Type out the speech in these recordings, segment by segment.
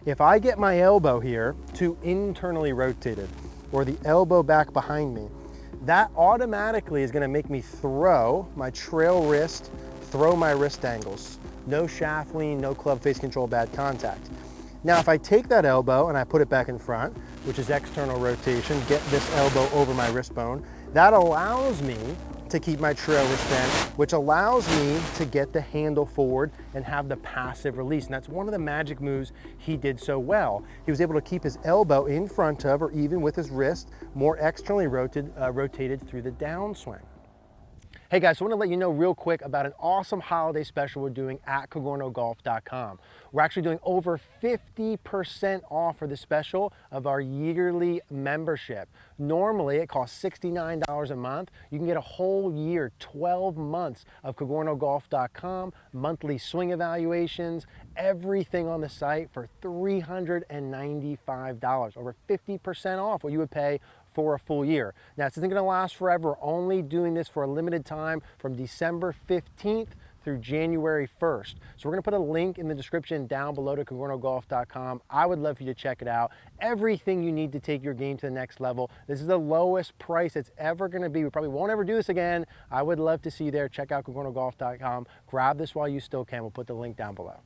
If I get my elbow here to internally rotated, or the elbow back behind me, that automatically is gonna make me throw my trail wrist, throw my wrist angles. No shaft lean, no club face control, bad contact. Now, if I take that elbow and I put it back in front, which is external rotation, get this elbow over my wrist bone, that allows me to keep my trail wrist bent, which allows me to get the handle forward and have the passive release. And that's one of the magic moves he did so well. He was able to keep his elbow in front of, or even with his wrist, more externally rotated through the downswing. Hey guys, so I want to let you know real quick about an awesome holiday special we're doing at CogornoGolf.com. We're actually doing over 50% off for the special of our yearly membership. Normally it costs $69 a month. You can get a whole year, 12 months of CogornoGolf.com, monthly swing evaluations, everything on the site for $395, over 50% off what you would pay for a full year. Now, this isn't gonna last forever. We're only doing this for a limited time from December 15th through January 1st. So we're gonna put a link in the description down below to CogornoGolf.com. I would love for you to check it out. Everything you need to take your game to the next level. This is the lowest price it's ever gonna be. We probably won't ever do this again. I would love to see you there. Check out CogornoGolf.com. Grab this while you still can. We'll put the link down below.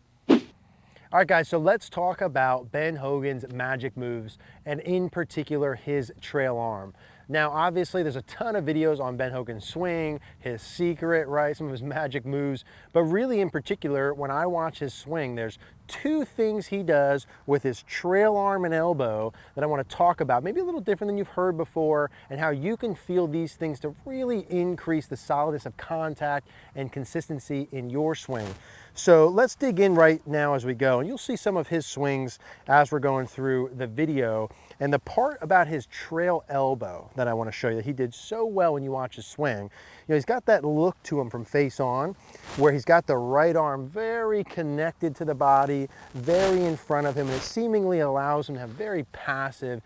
All right, guys, so let's talk about Ben Hogan's magic moves, and in particular, his trail arm. Now, obviously, there's a ton of videos on Ben Hogan's swing, his secret, right, some of his magic moves, but really in particular, when I watch his swing, there's two things he does with his trail arm and elbow that I want to talk about, maybe a little different than you've heard before, and how you can feel these things to really increase the solidness of contact and consistency in your swing. So let's dig in right now as we go, and you'll see some of his swings as we're going through the video. And the part about his trail elbow that I want to show you that he did so well when you watch his swing, you know, he's got that look to him from face on, where he's got the right arm very connected to the body, very in front of him, and it seemingly allows him to have very passive,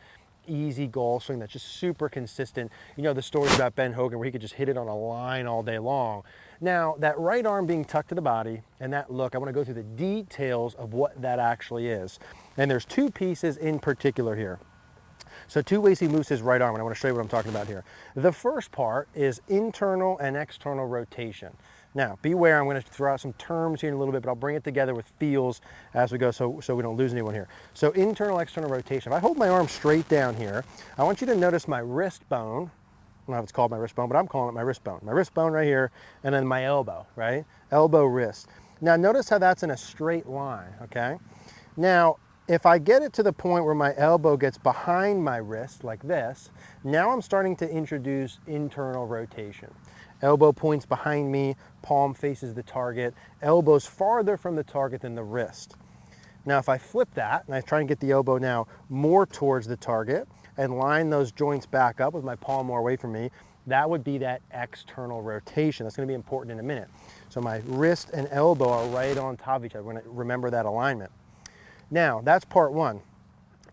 easy golf swing that's just super consistent. You know the stories about Ben Hogan where he could just hit it on a line all day long. Now, that right arm being tucked to the body and that look, I want to go through the details of what that actually is. And there's two pieces in particular here. So two ways he moves his right arm, and I want to show you what I'm talking about here. The first part is internal and external rotation. Now, beware, I'm going to throw out some terms here in a little bit, but I'll bring it together with feels as we go so we don't lose anyone here. So internal, external rotation. If I hold my arm straight down here, I want you to notice my wrist bone. I don't know if it's called my wrist bone, but I'm calling it my wrist bone. My wrist bone right here, and then my elbow, right? Elbow, wrist. Now, notice how that's in a straight line, okay? Now, if I get it to the point where my elbow gets behind my wrist like this, now I'm starting to introduce internal rotation. Elbow points behind me, palm faces the target, elbow's farther from the target than the wrist. Now, if I flip that and I try and get the elbow now more towards the target and line those joints back up with my palm more away from me, that would be that external rotation. That's going to be important in a minute. So my wrist and elbow are right on top of each other. We're going to remember that alignment. Now, that's part one.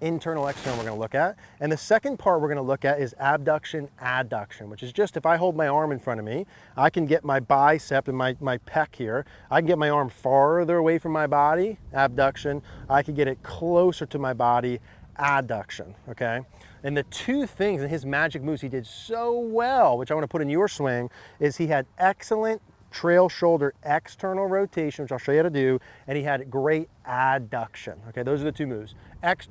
Internal, external we're going to look at. And the second part we're going to look at is abduction, adduction, which is just if I hold my arm in front of me, I can get my bicep and my pec here. I can get my arm farther away from my body, abduction. I can get it closer to my body, adduction, okay? And the two things in his magic moves he did so well, which I want to put in your swing, is he had excellent trail shoulder external rotation, which I'll show you how to do, and he had great adduction. Okay, those are the two moves.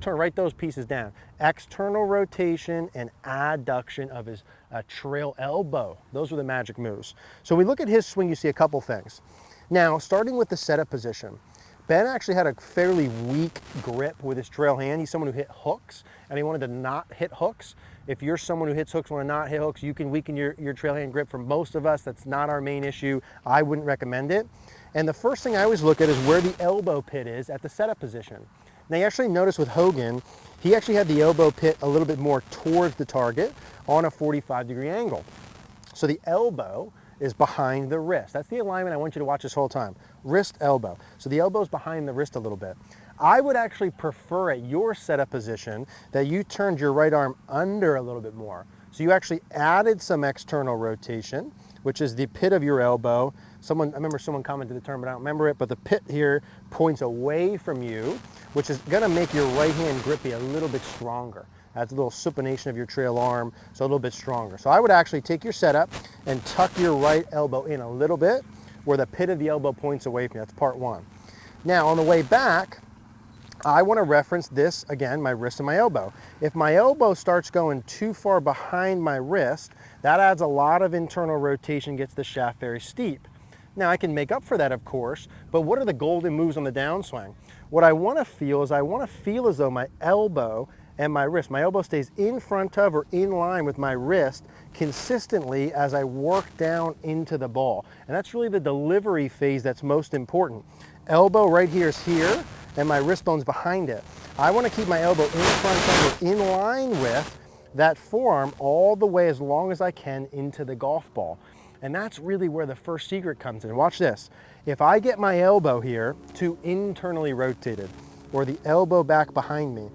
Write those pieces down. External rotation and adduction of his trail elbow. Those were the magic moves. So we look at his swing, you see a couple things. Now, starting with the setup position, Ben actually had a fairly weak grip with his trail hand. He's someone who hit hooks, and he wanted to not hit hooks. If you're someone who hits hooks, want to not hit hooks, you can weaken your trail hand grip. For most of us, that's not our main issue. I wouldn't recommend it. And the first thing I always look at is where the elbow pit is at the setup position. Now you actually notice with Hogan, he actually had the elbow pit a little bit more towards the target on a 45-degree angle. So the elbow is behind the wrist. That's the alignment I want you to watch this whole time. Wrist, elbow. So the elbow's behind the wrist a little bit. I would actually prefer at your setup position that you turned your right arm under a little bit more. So you actually added some external rotation, which is the pit of your elbow. I remember someone commented the term, but I don't remember it, but the pit here points away from you, which is gonna make your right hand grip be a little bit stronger. Adds a little supination of your trail arm, so a little bit stronger. So I would actually take your setup and tuck your right elbow in a little bit where the pit of the elbow points away from you. That's part one. Now on the way back, I want to reference this again, my wrist and my elbow. If my elbow starts going too far behind my wrist, that adds a lot of internal rotation, gets the shaft very steep. Now I can make up for that, of course, but what are the golden moves on the downswing? What I want to feel is I want to feel as though my elbow and my wrist, my elbow stays in front of or in line with my wrist consistently as I work down into the ball. And that's really the delivery phase that's most important. Elbow right here is here, and my wrist bone's behind it. I want to keep my elbow in front of or in line with that forearm all the way as long as I can into the golf ball. And that's really where the first secret comes in. Watch this. If I get my elbow here too internally rotated, or the elbow back behind me,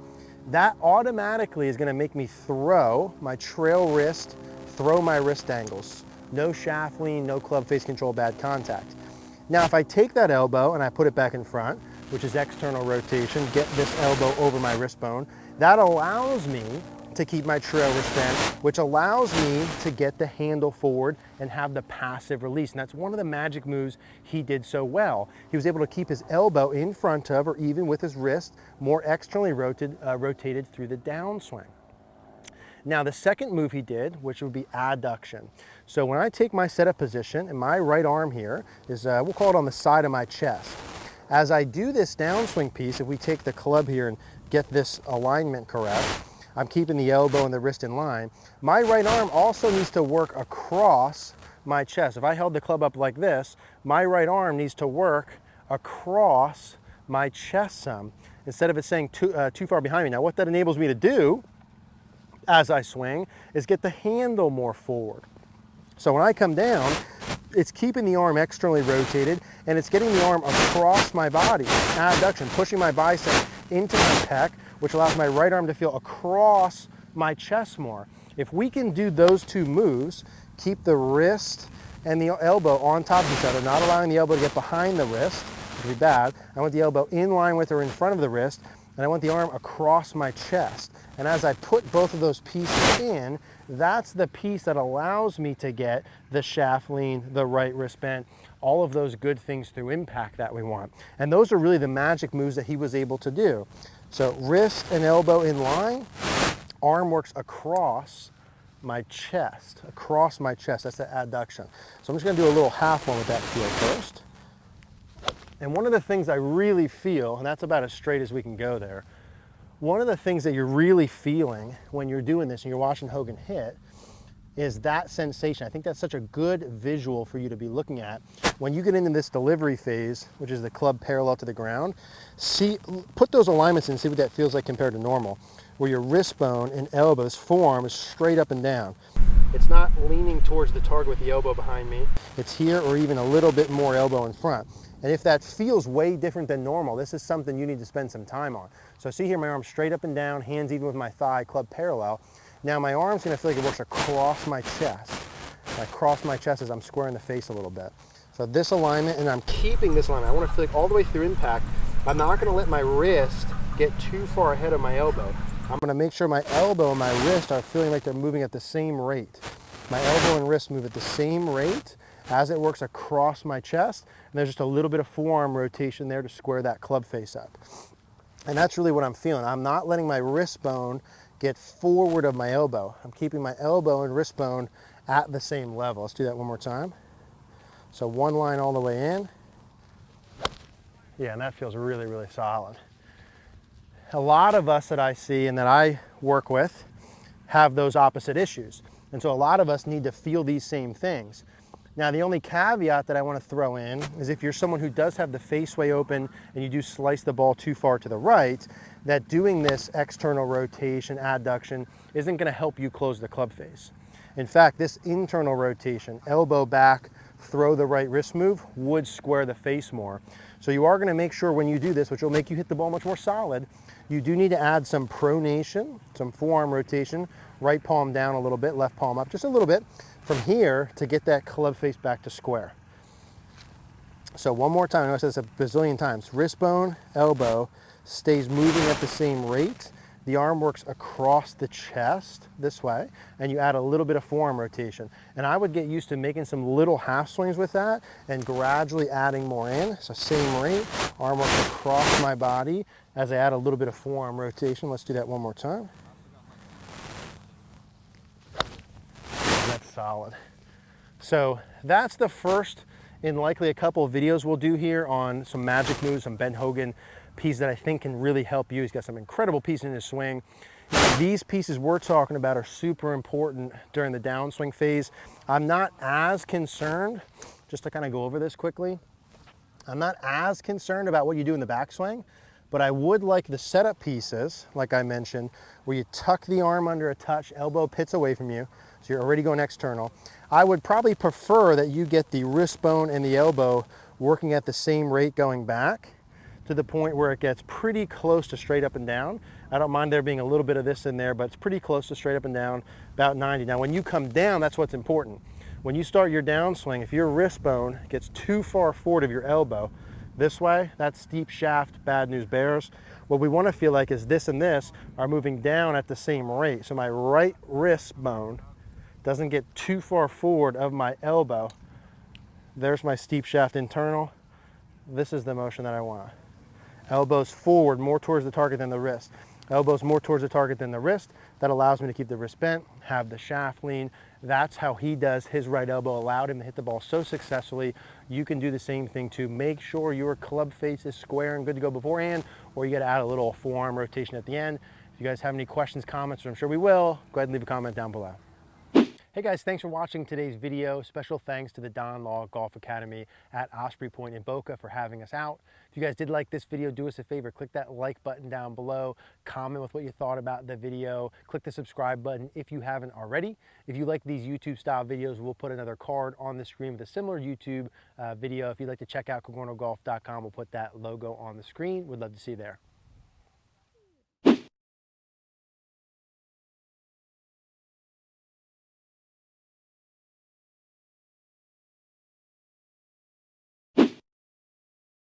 that automatically is going to make me throw my trail wrist, throw my wrist angles. No shaft lean, no club face control, bad contact. Now if I take that elbow and I put it back in front, which is external rotation, get this elbow over my wrist bone, that allows me to keep my trail wrist bent, which allows me to get the handle forward and have the passive release. And that's one of the magic moves he did so well. He was able to keep his elbow in front of or even with his wrist more externally rotated through the downswing. Now the second move he did, which would be adduction. So when I take my setup position and my right arm here is, we'll call it on the side of my chest. As I do this downswing piece, if we take the club here and get this alignment correct, I'm keeping the elbow and the wrist in line. My right arm also needs to work across my chest. If I held the club up like this, my right arm needs to work across my chest some, instead of it staying too far behind me. Now what that enables me to do as I swing is get the handle more forward. So when I come down, it's keeping the arm externally rotated and it's getting the arm across my body, adduction, pushing my bicep into my pec, which allows my right arm to feel across my chest more. If we can do those two moves, keep the wrist and the elbow on top of each other, not allowing the elbow to get behind the wrist, which would be bad. I want the elbow in line with or in front of the wrist, and I want the arm across my chest. And as I put both of those pieces in, that's the piece that allows me to get the shaft lean, the right wrist bent, all of those good things through impact that we want. And those are really the magic moves that he was able to do. So wrist and elbow in line, arm works across my chest, across my chest. That's the adduction. So I'm just gonna do a little half one with that feel first. And one of the things I really feel, and that's about as straight as we can go there, one of the things that you're really feeling when you're doing this and you're watching Hogan hit is that sensation. I think that's such a good visual for you to be looking at. When you get into this delivery phase, which is the club parallel to the ground, put those alignments in, see what that feels like compared to normal, where your wrist bone and elbow, this forearm is straight up and down. It's not leaning towards the target with the elbow behind me. It's here or even a little bit more elbow in front. And if that feels way different than normal, this is something you need to spend some time on. So see here, my arm straight up and down, hands even with my thigh, club parallel. Now my arm's gonna feel like it works across my chest. I cross my chest as I'm squaring the face a little bit. So this alignment, and I'm keeping this alignment. I wanna feel like all the way through impact. I'm not gonna let my wrist get too far ahead of my elbow. I'm gonna make sure my elbow and my wrist are feeling like they're moving at the same rate. My elbow and wrist move at the same rate as it works across my chest, and there's just a little bit of forearm rotation there to square that club face up. And that's really what I'm feeling. I'm not letting my wrist bone get forward of my elbow. I'm keeping my elbow and wrist bone at the same level. Let's do that one more time. So one line all the way in. Yeah, and that feels really, really solid. A lot of us that I see and that I work with have those opposite issues. And so a lot of us need to feel these same things. Now, the only caveat that I want to throw in is if you're someone who does have the face way open and you do slice the ball too far to the right, that doing this external rotation, adduction, isn't going to help you close the club face. In fact, this internal rotation, elbow back, throw the right wrist move, would square the face more. So you are going to make sure when you do this, which will make you hit the ball much more solid, you do need to add some pronation, some forearm rotation, right palm down a little bit, left palm up just a little bit, from here to get that club face back to square. So one more time, I know I said this a bazillion times, wrist bone, elbow, stays moving at the same rate. The arm works across the chest this way, and you add a little bit of forearm rotation. And I would get used to making some little half swings with that and gradually adding more in. So same rate, arm works across my body as I add a little bit of forearm rotation. Let's do that one more time. That's solid. So that's the first in likely a couple of videos we'll do here on some magic moves, some Ben Hogan pieces that I think can really help you. He's got some incredible pieces in his swing. These pieces we're talking about are super important during the downswing phase. I'm not as concerned, just to kind of go over this quickly, I'm not as concerned about what you do in the backswing, but I would like the setup pieces, like I mentioned, where you tuck the arm under a touch, elbow pits away from you, so you're already going external. I would probably prefer that you get the wrist bone and the elbow working at the same rate going back to the point where it gets pretty close to straight up and down. I don't mind there being a little bit of this in there, but it's pretty close to straight up and down, about 90. Now when you come down, that's what's important. When you start your downswing, if your wrist bone gets too far forward of your elbow, this way, that's steep shaft, bad news bears. What we want to feel like is this and this are moving down at the same rate. So my right wrist bone doesn't get too far forward of my elbow. There's my steep shaft internal. This is the motion that I want. Elbows forward, more towards the target than the wrist. Elbows more towards the target than the wrist. That allows me to keep the wrist bent, have the shaft lean. That's how he does his right elbow, allowed him to hit the ball so successfully. You can do the same thing too. Make sure your club face is square and good to go beforehand, or you got to add a little forearm rotation at the end. If you guys have any questions, comments, which I'm sure we will, go ahead and leave a comment down below. Hey guys, thanks for watching today's video. Special thanks to the Don Law Golf Academy at Osprey Point in Boca for having us out. If you guys did like this video, do us a favor, click that like button down below, comment with what you thought about the video, click the subscribe button if you haven't already. If you like these YouTube style videos, we'll put another card on the screen with a similar YouTube video. If you'd like to check out CogornoGolf.com, we'll put that logo on the screen. We'd love to see you there.